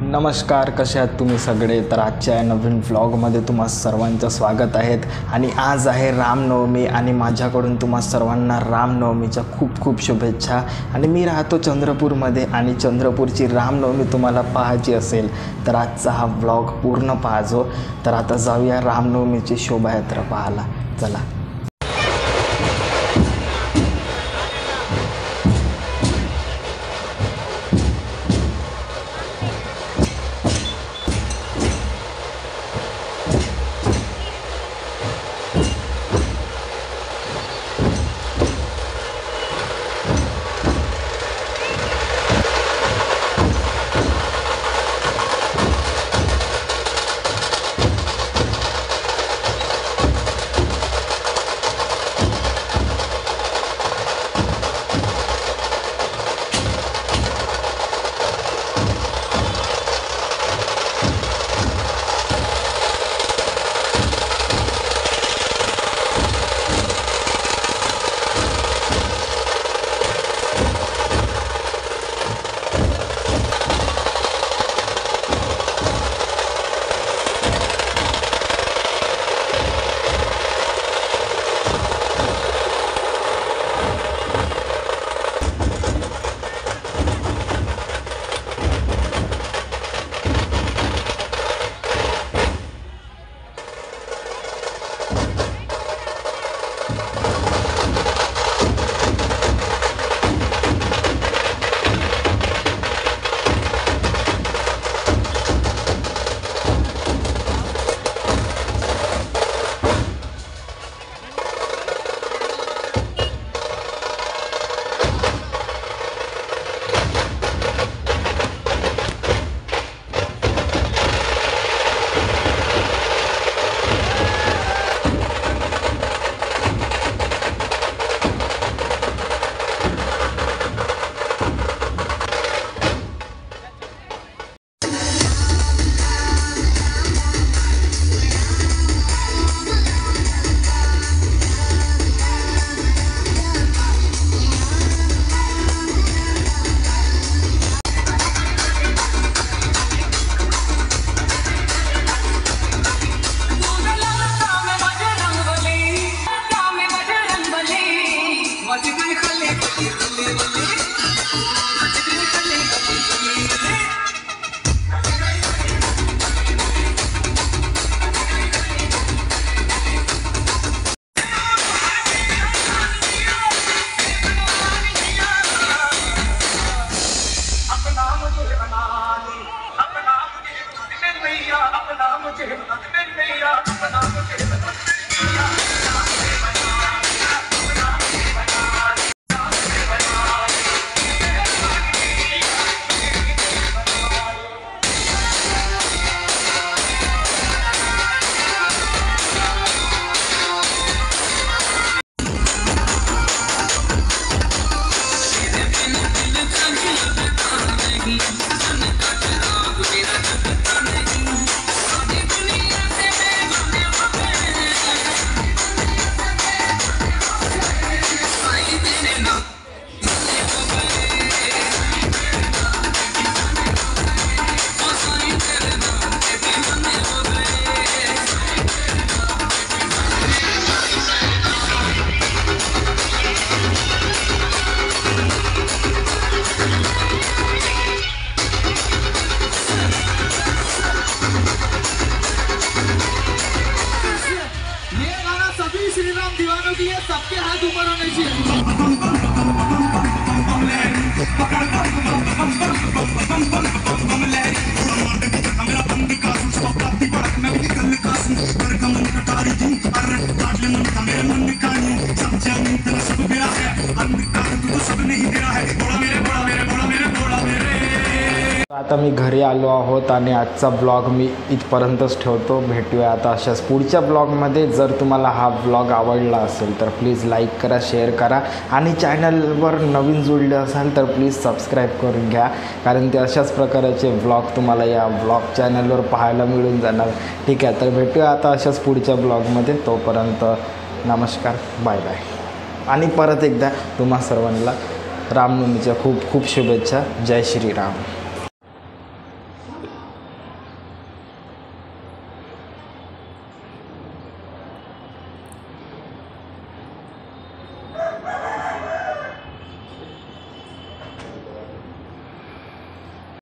नमस्कार, कसे आहात तुम्ही सगळे। तर आजच्या या नवीन व्लॉगमध्ये तुम्हा सर्वांचं स्वागत आहे। आणि आज आहे रामनवमी आणि माझ्याकडून तुम्हा सर्वांना रामनवमीच्या खूप खूप शुभेच्छा। आणि मी राहतो चंद्रपूरमध्ये आणि चंद्रपूरची रामनवमी तुम्हाला पाहायची असेल तर आजचा हा व्लॉग पूर्ण पाहाजो। तर आता जाऊया रामनवमीची शोभायात्रा पाहायला, चला। सबके हाथ ऊपर होने चाहिए। आता मी घरी आलो आहोत आणि आजचा ब्लॉग मी इथपर्यंतच ठेवतो। भेटूया आता अशाच पुढच्या ब्लॉगमध्ये। जर तुम्हाला हा ब्लॉग आवडला असेल तर प्लीज लाईक करा, शेअर करा आणि चॅनलवर नवीन जोडले असाल तर प्लीज सबस्क्राईब करून घ्या, कारण ते अशाच प्रकारचे ब्लॉग तुम्हाला या ब्लॉग चॅनलवर पाहायला मिळून जाणार। ठीक आहे, तर भेटूया आता अशाच पुढच्या ब्लॉगमध्ये। तोपर्यंत नमस्कार, बाय बाय। आणि परत एकदा तुम्हा सर्वांना रामनवमीच्या खूप खूप शुभेच्छा। जय श्रीराम।